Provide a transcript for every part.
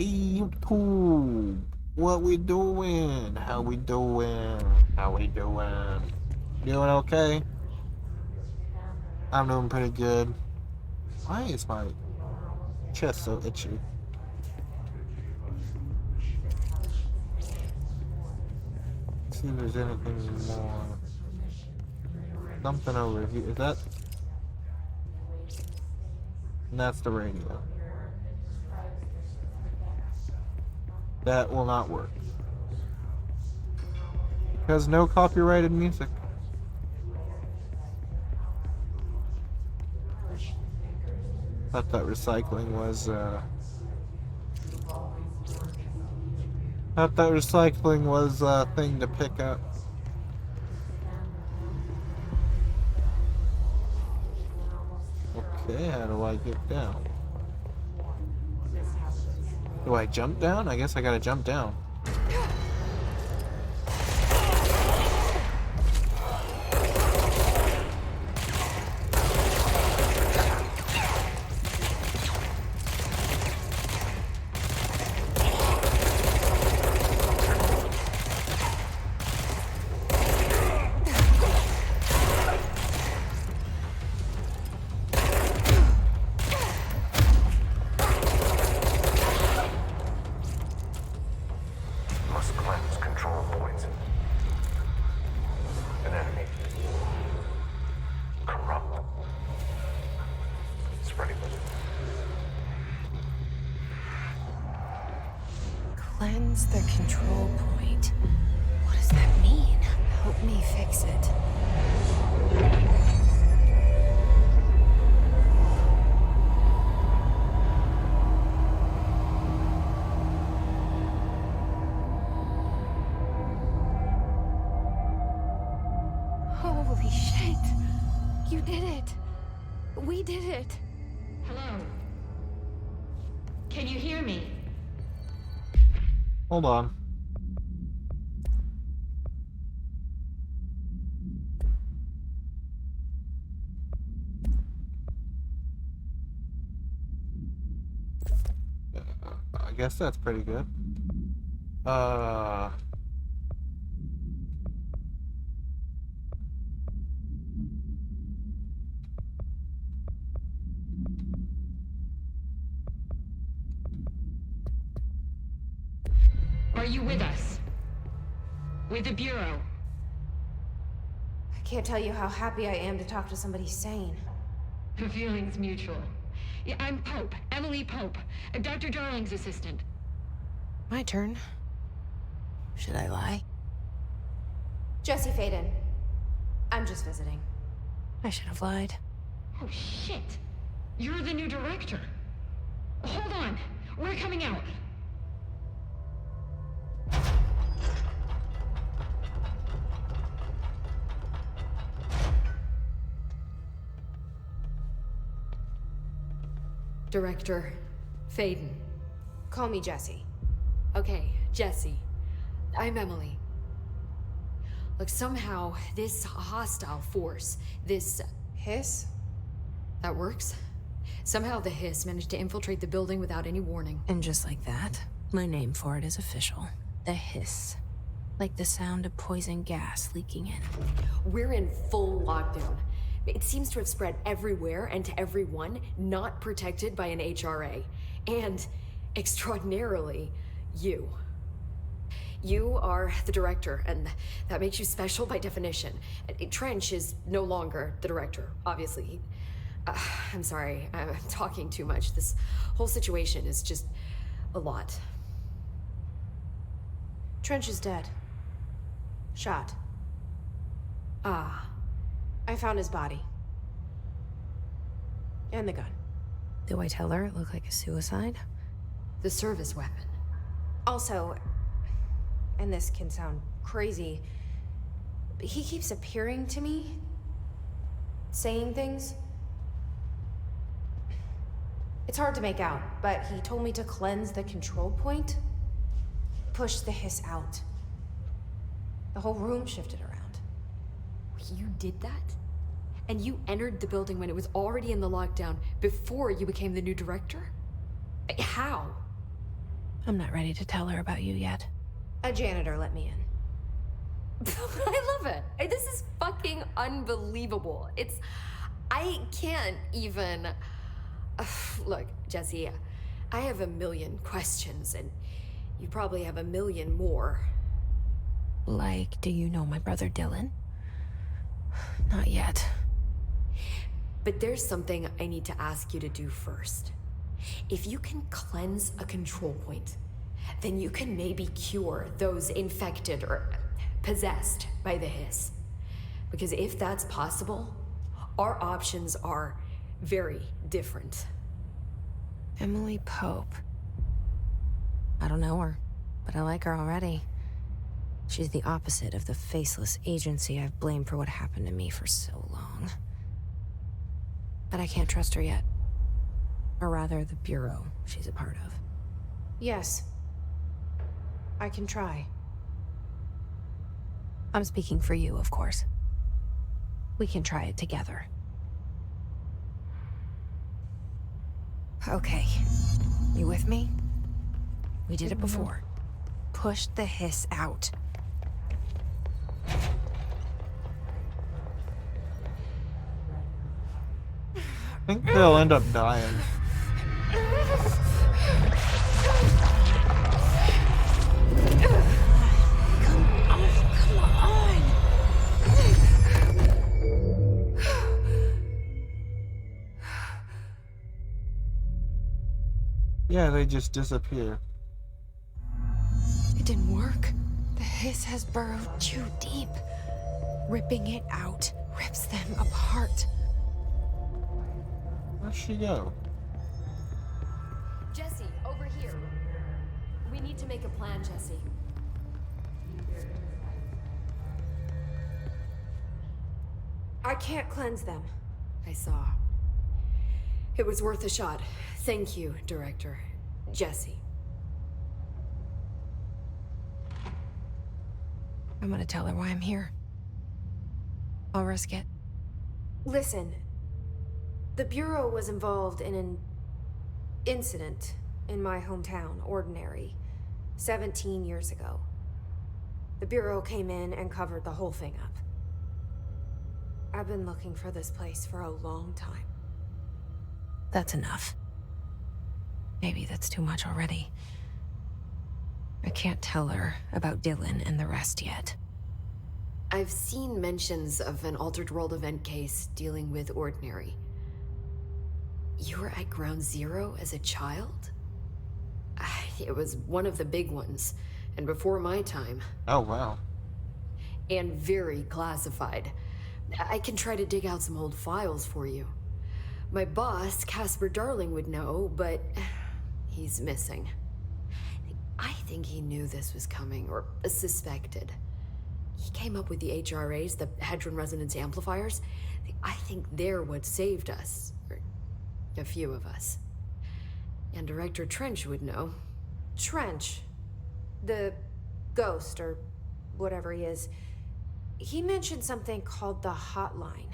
YouTube, what we doing? How we doing? How we doing? Doing okay? I'm doing pretty good. Why is my chest so itchy? Let's see if there's anything more. Something over here. Is that? That's the radio. That will not work. Because no copyrighted music. Thought that recycling was, Thought that recycling was a thing to pick up. Okay, how do I get down? Do I jump down? I guess I gotta jump down. Must cleanse control points. An enemy. Corrupt. Spreading it. Cleanse the control point. What does that mean? Help me fix it. Holy shit! You did it! We did it! Hello? Can you hear me? Hold on. I guess that's pretty good. Are you with us? With the Bureau? I can't tell you how happy I am to talk to somebody sane. The feeling's mutual. Yeah, I'm Pope, Emily Pope, Dr. Darling's assistant. My turn. Should I lie? Jesse Faden. I'm just visiting. I should have lied. Oh, shit. You're the new director. Hold on. We're coming out. Director Faden. Call me Jesse. Okay, Jesse. I'm Emily. Look, somehow this hostile force, this... Hiss? That works? Somehow the Hiss managed to infiltrate the building without any warning. And just like that, my name for it is official. The Hiss. Like the sound of poison gas leaking in. We're in full lockdown. It seems to have spread everywhere and to everyone not protected by an HRA. And, extraordinarily, you. You are the director, and that makes you special by definition. Trench is no longer the director, obviously. I'm sorry, I'm talking too much. This whole situation is just a lot. Trench is dead. Shot. Ah, I found his body. And the gun. Do I tell her it looked like a suicide? the service weapon. Also, and this can sound crazy, but he keeps appearing to me, saying things. It's hard to make out, but he told me to cleanse the control point, push the hiss out. The whole room shifted around. You did that? And you entered the building when it was already in the lockdown before you became the new director? How? I'm not ready to tell her about you yet. A janitor let me in. I love it. This is fucking unbelievable. I can't even. Look, Jesse, I have a million questions, and you probably have a million more. Like, do you know my brother Dylan? Not yet. But there's something I need to ask you to do first. If you can cleanse a control point, then you can maybe cure those infected or possessed by the hiss. Because if that's possible, our options are very different. Emily Pope. I don't know her, but I like her already. She's the opposite of the faceless agency I've blamed for what happened to me for so long. But I can't trust her yet. Or rather, the Bureau she's a part of. Yes. I can try. I'm speaking for you, of course. We can try it together. Okay. You with me? We did it before. Push the hiss out. I think they'll end up dying. Yeah, they just disappear. It didn't work. The hiss has burrowed too deep. Ripping it out rips them apart. Where'd she go? Jesse, over here. We need to make a plan, Jesse. I can't cleanse them. I saw. It was worth a shot. Thank you, Director. Jesse. I'm gonna tell her why I'm here. I'll risk it. Listen, the Bureau was involved in an incident in my hometown, Ordinary, 17 years ago. The Bureau came in and covered the whole thing up. I've been looking for this place for a long time. That's enough. Maybe that's too much already. I can't tell her about Dylan and the rest yet. I've seen mentions of an Altered World event case dealing with Ordinary. You were at Ground Zero as a child? It was one of the big ones, and before my time. Oh, wow. And very classified. I can try to dig out some old files for you. My boss, Casper Darling, would know, but he's missing. I think he knew this was coming, or suspected. He came up with the HRAs, the Hadron Resonance Amplifiers. I think they're what saved us. Or a few of us. And Director Trench would know. Trench, the ghost, or whatever he is, he mentioned something called the Hotline.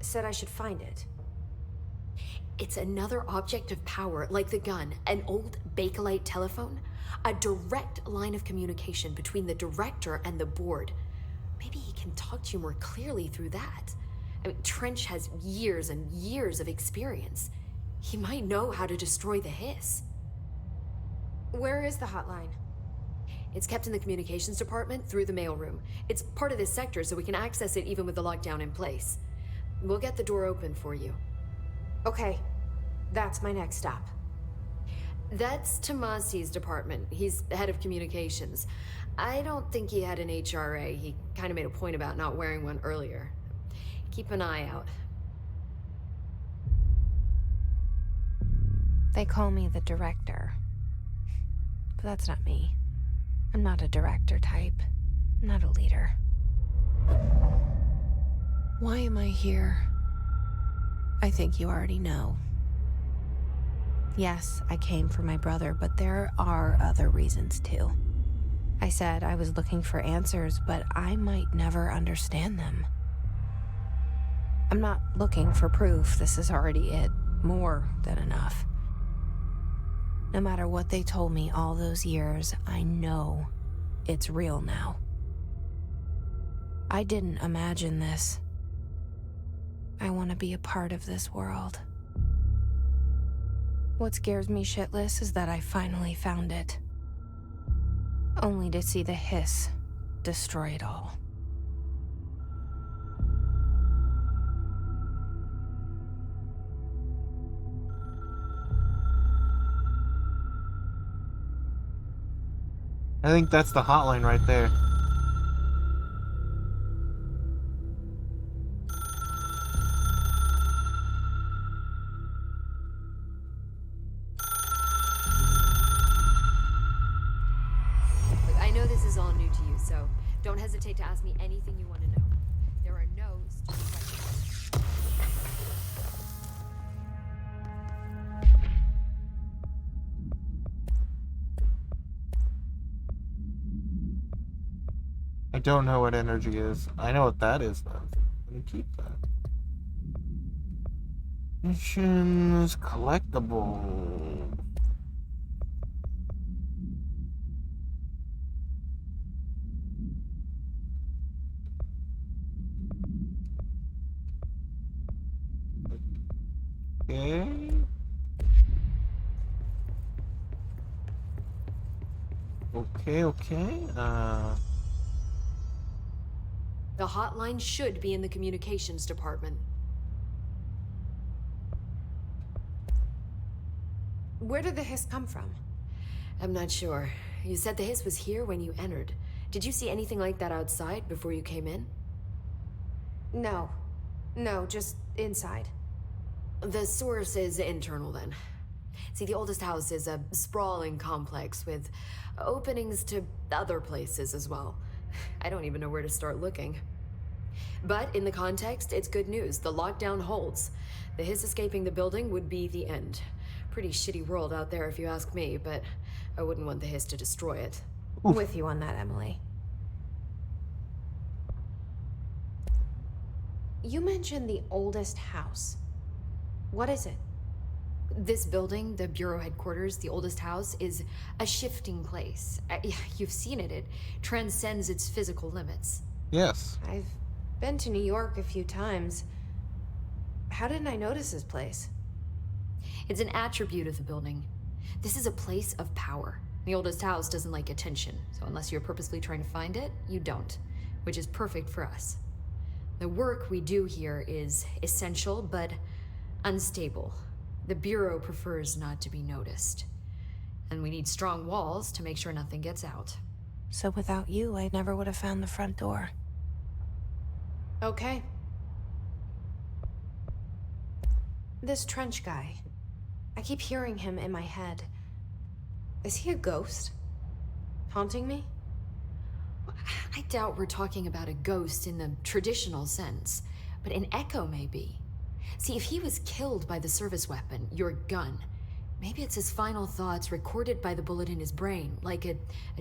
Said I should find it. It's another object of power, like the gun, an old Bakelite telephone, a direct line of communication between the director and the board. Maybe he can talk to you more clearly through that. I mean, Trench has years and years of experience. He might know how to destroy the hiss. Where is the hotline? It's kept in the communications department through the mailroom. It's part of this sector, so we can access it even with the lockdown in place. We'll get the door open for you. Okay, that's my next stop. That's Tomasi's department. He's the head of communications. I don't think he had an HRA. He kind of made a point about not wearing one earlier. Keep an eye out. They call me the director. But that's not me. I'm not a director type. I'm not a leader. Why am I here? I think you already know. Yes, I came for my brother, but there are other reasons too. I said I was looking for answers, but I might never understand them. I'm not looking for proof. This is already it. More than enough. No matter what they told me all those years, I know it's real now. I didn't imagine this. I want to be a part of this world. What scares me shitless is that I finally found it. Only to see the hiss destroy it all. I think that's the hotline right there. Look, I know this is all new to you, so don't hesitate to ask me anything you want to know. There are no stupid questions. I don't know what energy is. I know what that is, though. I'm gonna keep that. Missions, collectible. Okay. Okay. The hotline should be in the communications department. Where did the hiss come from? I'm not sure. You said the hiss was here when you entered. Did you see anything like that outside before you came in? No. No, just inside. The source is internal then. See, the oldest house is a sprawling complex with openings to other places as well. I don't even know where to start looking. But in the context, it's good news. The lockdown holds. The hiss escaping the building would be the end. Pretty shitty world out there if you ask me, but I wouldn't want the hiss to destroy it. I'm with you on that, Emily. You mentioned the oldest house. What is it? This building, the Bureau headquarters, the oldest house, is a shifting place. You've seen it. It transcends its physical limits. Yes. I've been to New York a few times. How didn't I notice this place? It's an attribute of the building. This is a place of power. The oldest house doesn't like attention, so unless you're purposely trying to find it, you don't, which is perfect for us. The work we do here is essential, but unstable. The Bureau prefers not to be noticed. And we need strong walls to make sure nothing gets out. So without you, I never would have found the front door. Okay. This Trench guy. I keep hearing him in my head. Is he a ghost? Haunting me? I doubt we're talking about a ghost in the traditional sense, but an echo maybe. See, if he was killed by the service weapon, your gun, maybe it's his final thoughts recorded by the bullet in his brain, like a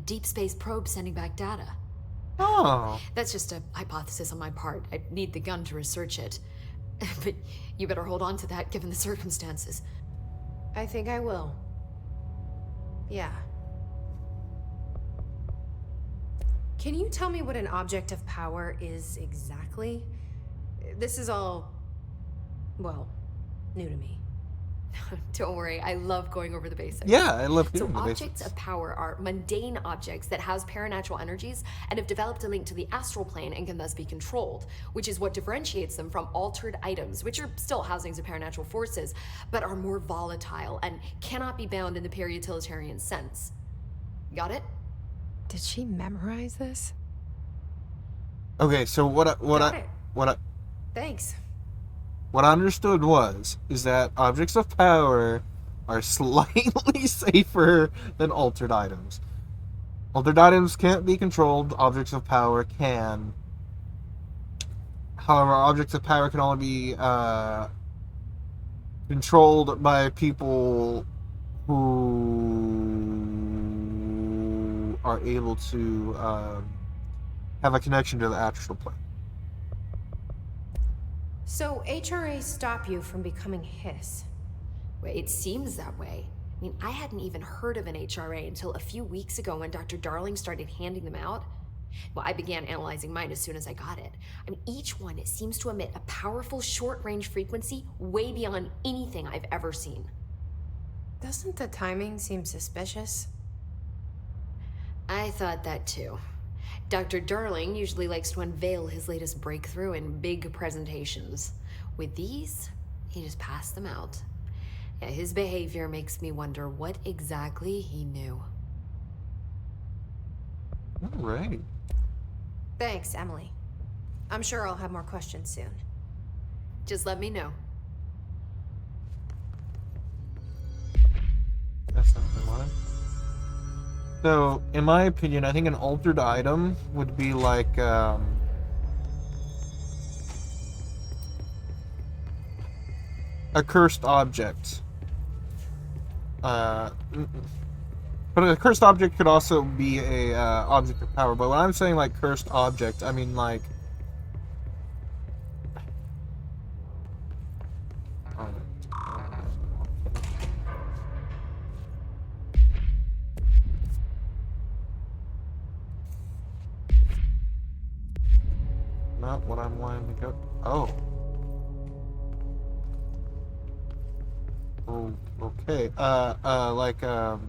deep space probe sending back data. Oh. That's just a hypothesis on my part. I'd need the gun to research it. But you better hold on to that given the circumstances. I think I will. Yeah. Can you tell me what an object of power is exactly? This is all, well, new to me. Don't worry, I love going over the basics. Yeah, I love So hearing the objects basics. of power are mundane objects that house paranatural energies and have developed a link to the astral plane and can thus be controlled, which is what differentiates them from altered items, which are still housings of paranatural forces, but are more volatile and cannot be bound in the peri-utilitarian sense. Got it? Did she memorize this? Okay, so Got it. Thanks. What I understood is that objects of power are slightly safer than altered items. Altered items can't be controlled, objects of power can. However, objects of power can only be controlled by people who are able to have a connection to the astral plane. So HRA stop you from becoming Hiss? Well, it seems that way. I mean, I hadn't even heard of an HRA until a few weeks ago when Dr. Darling started handing them out. Well, I began analyzing mine as soon as I got it. I mean, each one seems to emit a powerful short-range frequency way beyond anything I've ever seen. Doesn't the timing seem suspicious? I thought that too. Dr. Darling usually likes to unveil his latest breakthrough in big presentations. With these, he just passed them out. Yeah, his behavior makes me wonder what exactly he knew. All right. Thanks, Emily. I'm sure I'll have more questions soon. Just let me know. That's not what I wanted. So, in my opinion, I think an altered item would be like, a cursed object. But a cursed object could also be a object of power. But when I'm saying like cursed object, I mean like not what I'm wanting to go. Oh. Oh, okay. Like, oh,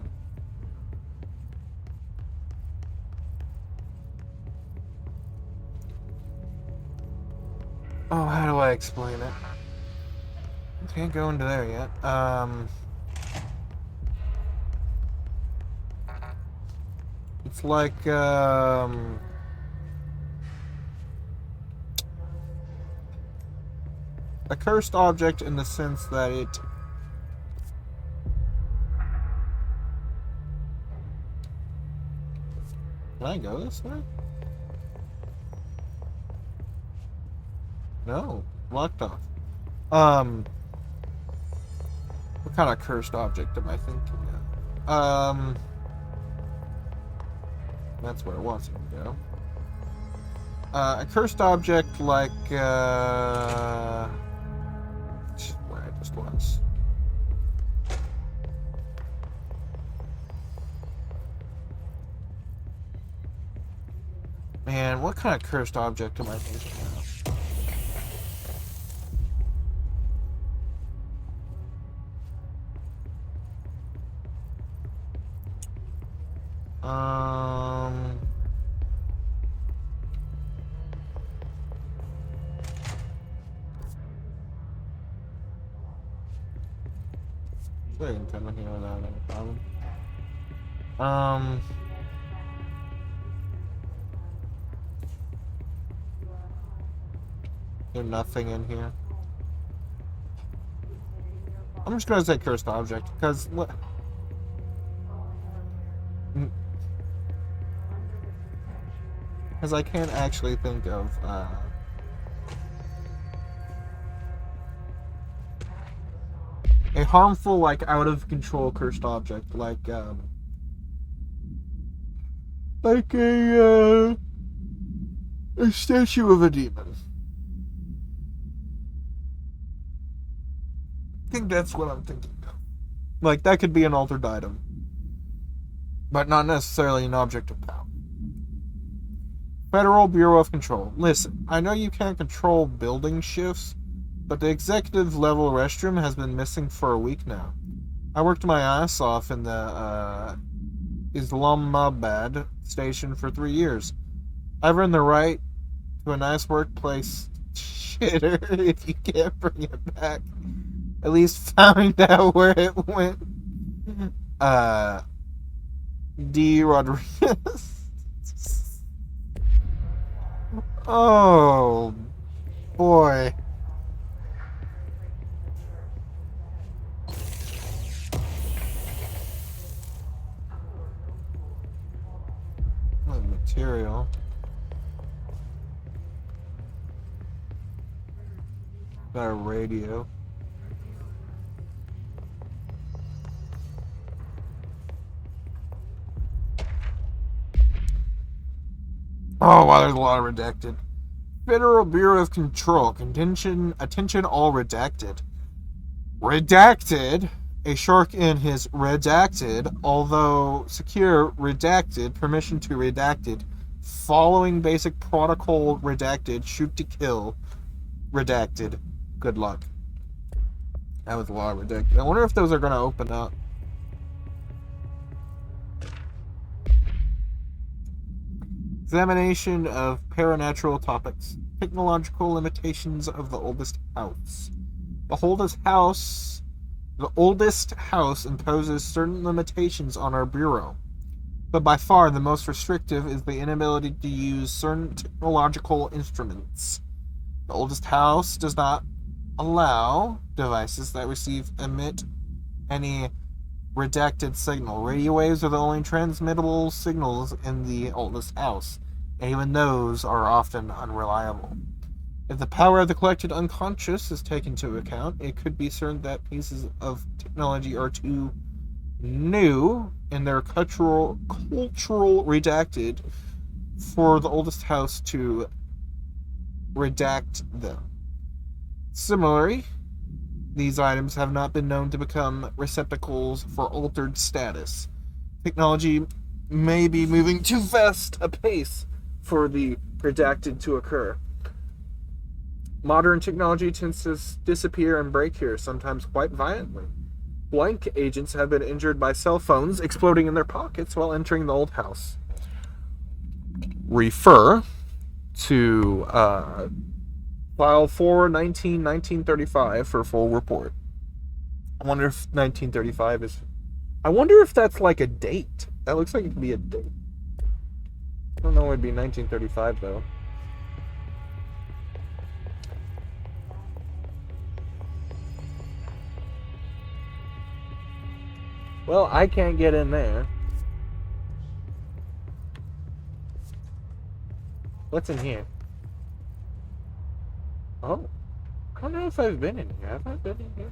how do I explain it? Can't go into there yet. It's like, a cursed object in the sense that it Can I go this way? No, locked off. What kind of cursed object am I thinking of? That's where it wants to go. A cursed object like, where I just was. Man, what kind of cursed object am I thinking of? They can come in here without any problem. There's nothing in here. I'm just gonna say cursed object, because what? Because I can't actually think of, a harmful, like, out-of-control cursed object, like a, a statue of a demon. I think that's what I'm thinking of. Like, that could be an altered item, but not necessarily an object of power. Federal Bureau of Control. Listen, I know you can't control building shifts, but the executive level restroom has been missing for a week now. I worked my ass off in the Islamabad station for 3 years. I've earned the right to a nice workplace shitter if you can't bring it back. At least find out where it went. D. Rodriguez. Oh, boy. What material? Got a radio. Oh, wow, there's a lot of redacted. Federal Bureau of Control. Attention all redacted. Redacted? A shark in his redacted, although secure redacted, permission to redacted, following basic protocol redacted, shoot to kill redacted. Good luck. That was a lot of redacted. I wonder if those are going to open up. Examination of paranatural topics. Technological limitations of the oldest house. The oldest house imposes certain limitations on our bureau, but by far the most restrictive is the inability to use certain technological instruments. The oldest house does not allow devices that emit any redacted signal. Radio waves are the only transmittable signals in the oldest house, and even those are often unreliable. If the power of the collected unconscious is taken into account, it could be certain that pieces of technology are too new in their cultural redacted for the oldest house to redact them. Similarly, these items have not been known to become receptacles for altered status. Technology may be moving too fast a pace for the redacted to occur. Modern technology tends to disappear and break here, sometimes quite violently. Blank agents have been injured by cell phones exploding in their pockets while entering the old house. Refer to File 4-19-1935 for full report. I wonder if 1935 is... I wonder if that's like a date. That looks like it could be a date. I don't know why it'd be 1935, though. Well, I can't get in there. What's in here? Oh. I don't know if I've been in here. Have I been in here?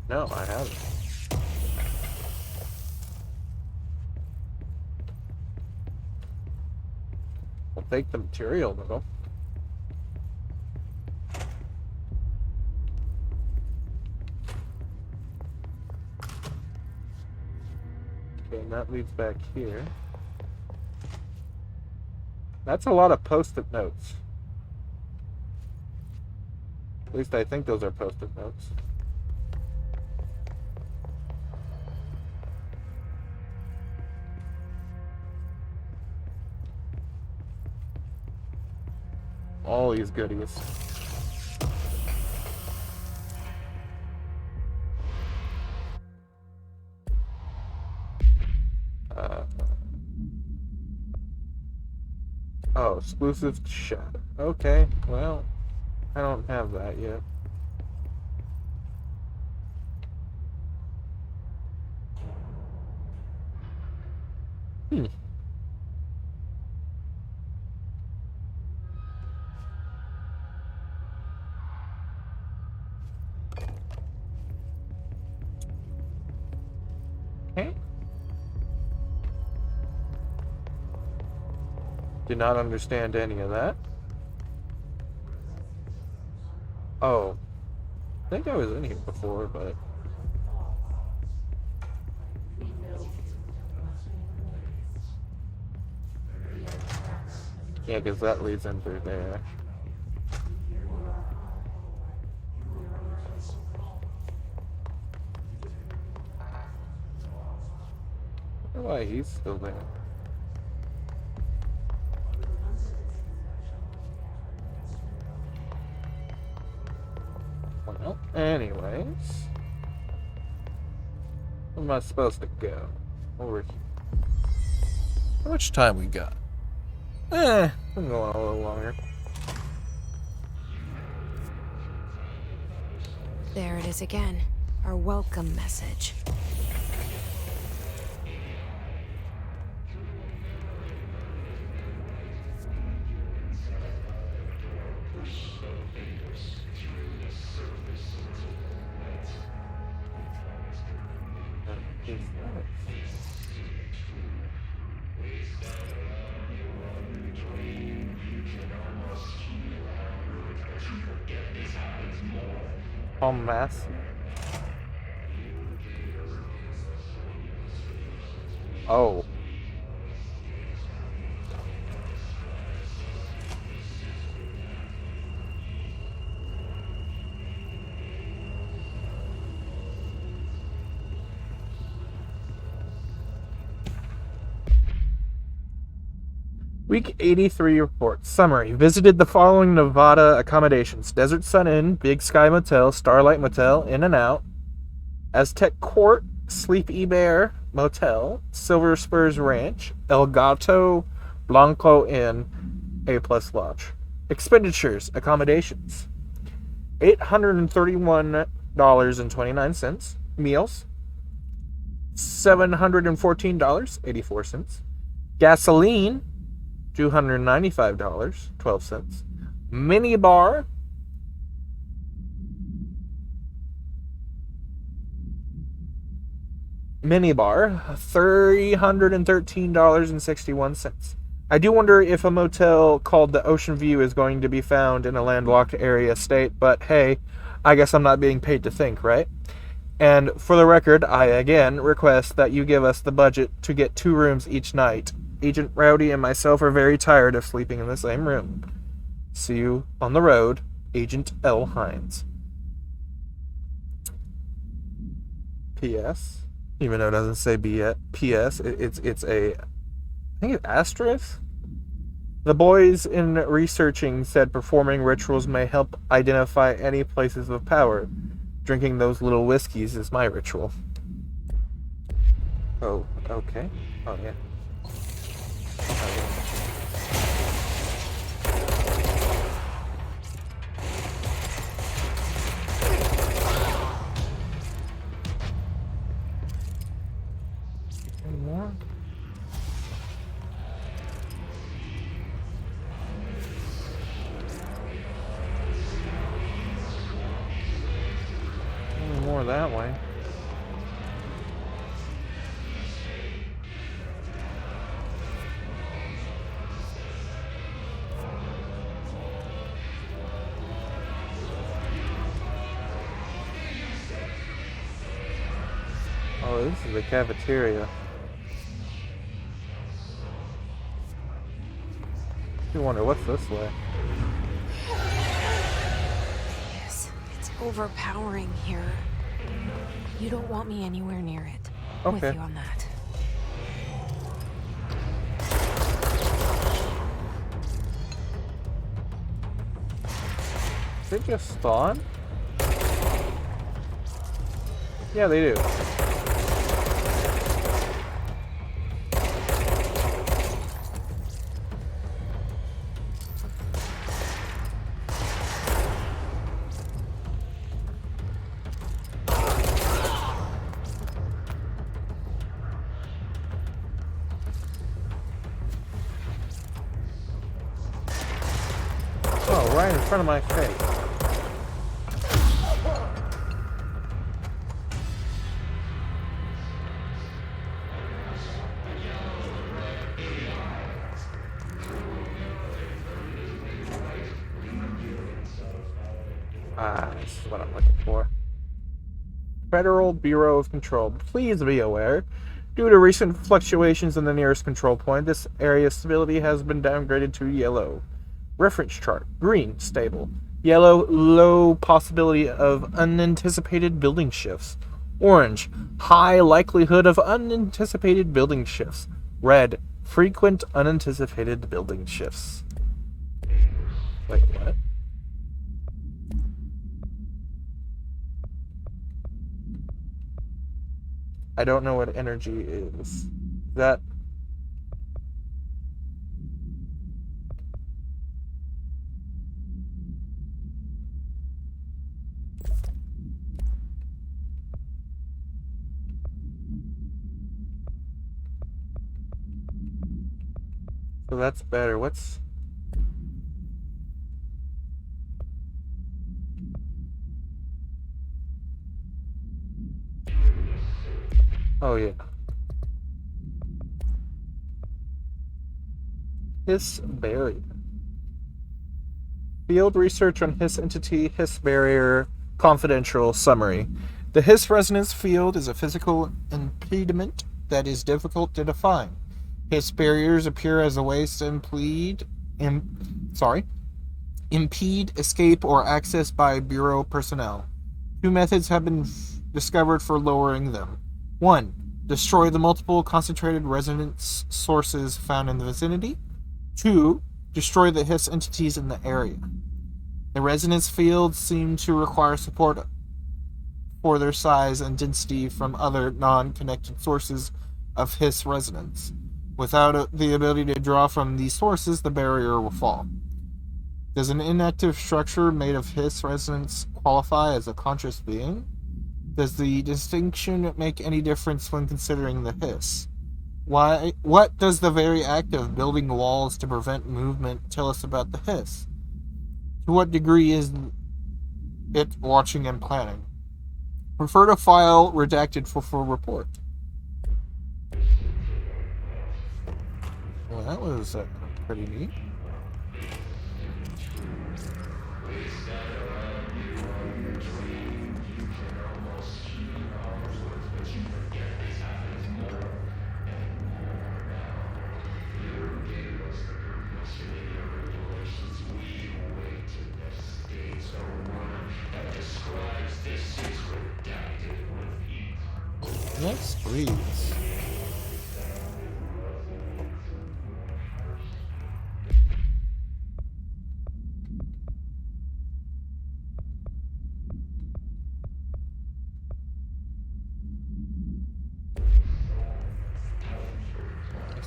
No, I haven't. I'll take the material, though. Okay, and that leads back here. That's a lot of post-it notes. At least I think those are post-it notes. All these goodies. Oh, exclusive chat. Okay, well, I don't have that yet. Okay. Did not understand any of that. Oh. I think I was in here before, but... yeah, because that leads in through there. I don't know why he's still there. Well, anyways. Where am I supposed to go? Over here. How much time we got? I'm going a little longer. There it is again. Our welcome message. En masse. Oh. Week 83 report. Summary. Visited the following Nevada accommodations. Desert Sun Inn, Big Sky Motel, Starlight Motel, In and Out, Aztec Court, Sleepy Bear Motel, Silver Spurs Ranch, El Gato Blanco Inn, A Plus Lodge. Expenditures. Accommodations. $831.29. Meals. $714.84. Gasoline. $295.12. Mini bar. $313.61. I do wonder if a motel called the Ocean View is going to be found in a landlocked area state, but hey, I guess I'm not being paid to think, right? And for the record, I again request that you give us the budget to get 2 rooms each night. Agent Rowdy and myself are very tired of sleeping in the same room. See you on the road, Agent L. Hines. P.S. Even though it doesn't say P.S., it's a, I think it's asterisk. The boys in researching said performing rituals may help identify any places of power. Drinking those little whiskeys is my ritual. Oh, okay. Oh, yeah. Any more? Any more that way? Oh, this is the cafeteria. You wonder what's this way. Yes, it's overpowering here. You don't want me anywhere near it. Okay. With you on that. Did they just spawn? Yeah, they do. Oh, right in front of my face. This is what I'm looking for. Federal Bureau of Control. Please be aware, due to recent fluctuations in the nearest control point, this area's stability has been downgraded to yellow. Reference chart. Green, stable. Yellow, low possibility of unanticipated building shifts. Orange, high likelihood of unanticipated building shifts. Red, frequent unanticipated building shifts. Wait, what? I don't know what energy is. That... So that's better. What's... Oh, yeah. Hiss barrier. Field research on Hiss entity, Hiss barrier, confidential summary. The Hiss resonance field is a physical impediment that is difficult to define. Hiss barriers appear as a ways to impede escape or access by Bureau personnel. Two methods have been discovered for lowering them. 1. Destroy the multiple concentrated resonance sources found in the vicinity. 2. Destroy the Hiss entities in the area. The resonance fields seem to require support for their size and density from other non-connected sources of Hiss resonance. Without the ability to draw from these sources, the barrier will fall. Does an inactive structure made of Hiss resonance qualify as a conscious being? Does the distinction make any difference when considering the Hiss? What does the very act of building walls to prevent movement tell us about the Hiss? To what degree is it watching and planning? Refer to file redacted for full report. Well, that was pretty neat. Yes, please.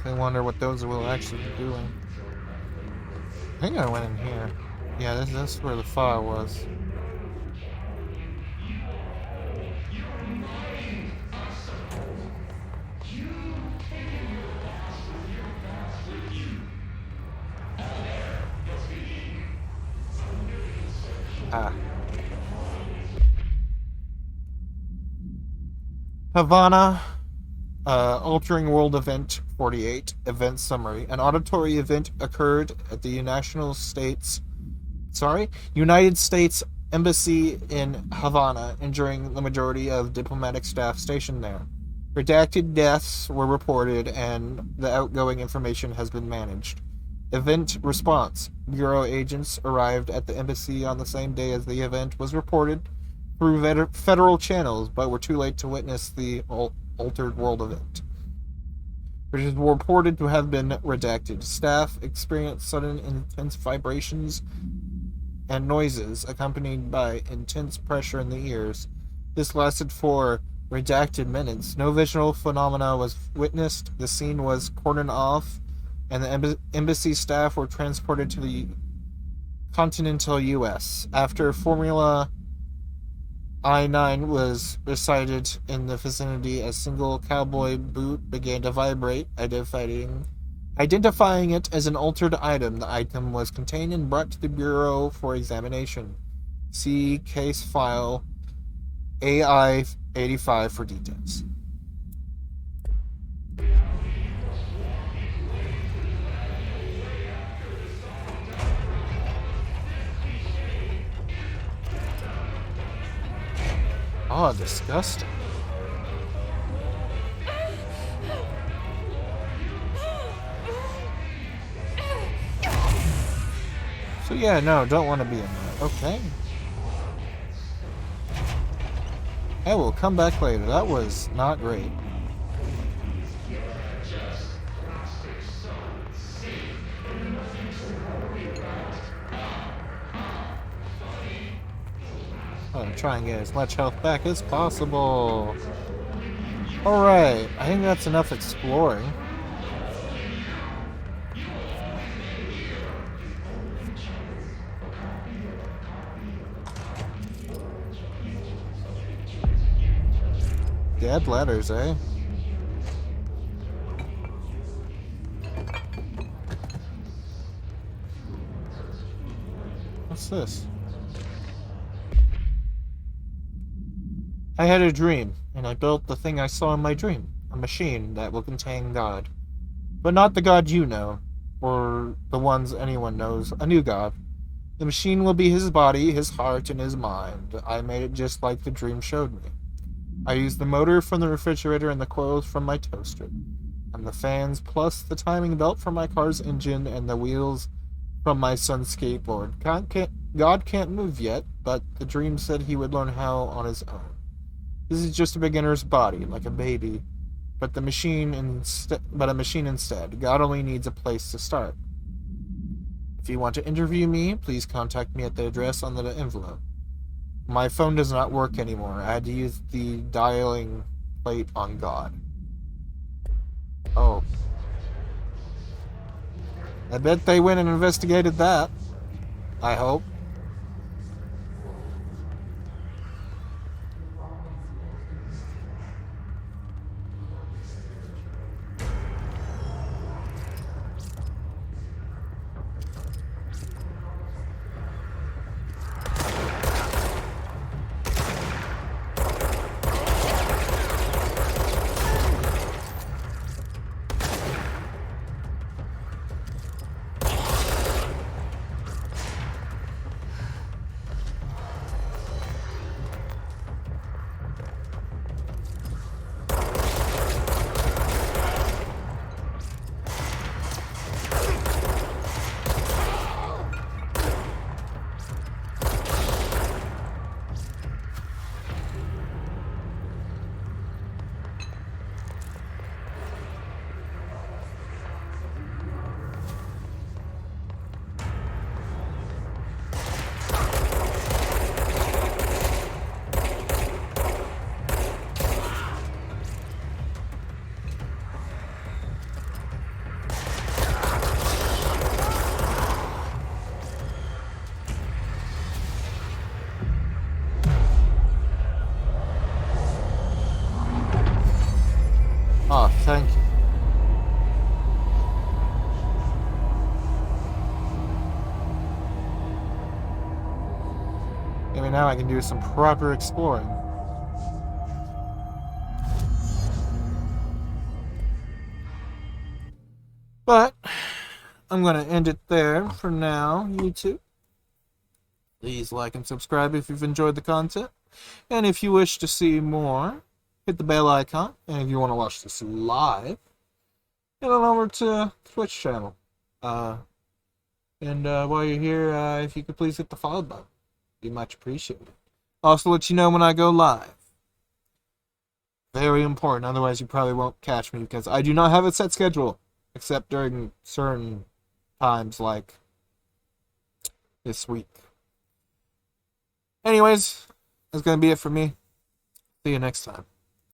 I wonder what those will actually be doing. I think I went in here. Yeah, that's where the file was. Havana, Altering World Event 48, Event Summary. An auditory event occurred at the United States Embassy in Havana, injuring the majority of diplomatic staff stationed there. Redacted deaths were reported, and the outgoing information has been managed. Event response. Bureau agents arrived at the embassy on the same day as the event was reported through federal channels, but were too late to witness the altered world event, which is reported to have been redacted. Staff experienced sudden intense vibrations and noises, accompanied by intense pressure in the ears. This lasted for redacted minutes. No visual phenomena was witnessed. The scene was cordoned off, and the embassy staff were transported to the continental U.S. After Formula I-9 was recited in the vicinity, a single cowboy boot began to vibrate, identifying it as an altered item. The item was contained and brought to the Bureau for examination. See case file AI-85 for details. Oh, disgusting. So yeah, no, don't want to be in that. Okay. I will come back later. That was not great. I'm trying to get as much health back as possible. Alright, I think that's enough exploring. Dead letters, eh? What's this? I had a dream, and I built the thing I saw in my dream, a machine that will contain God. But not the God you know, or the ones anyone knows, a new God. The machine will be his body, his heart, and his mind. I made it just like the dream showed me. I use the motor from the refrigerator and the coils from my toaster, and the fans plus the timing belt from my car's engine and the wheels from my son's skateboard. God can't move yet, but the dream said he would learn how on his own. This is just a beginner's body, like a baby, but a machine instead. God only needs a place to start. If you want to interview me, please contact me at the address on the envelope. My phone does not work anymore. I had to use the dialing plate on God. Oh. I bet they went and investigated that. I hope. Oh, thank you. Maybe now I can do some proper exploring. But I'm going to end it there for now, YouTube. Please like and subscribe if you've enjoyed the content. And if you wish to see more, hit the bell icon. And if you want to watch this live, head on over to Twitch channel. While you're here, if you could please hit the follow button, it'd be much appreciated. Also, let you know when I go live. Very important, otherwise you probably won't catch me because I do not have a set schedule, except during certain times like this week. Anyways, that's going to be it for me. See you next time.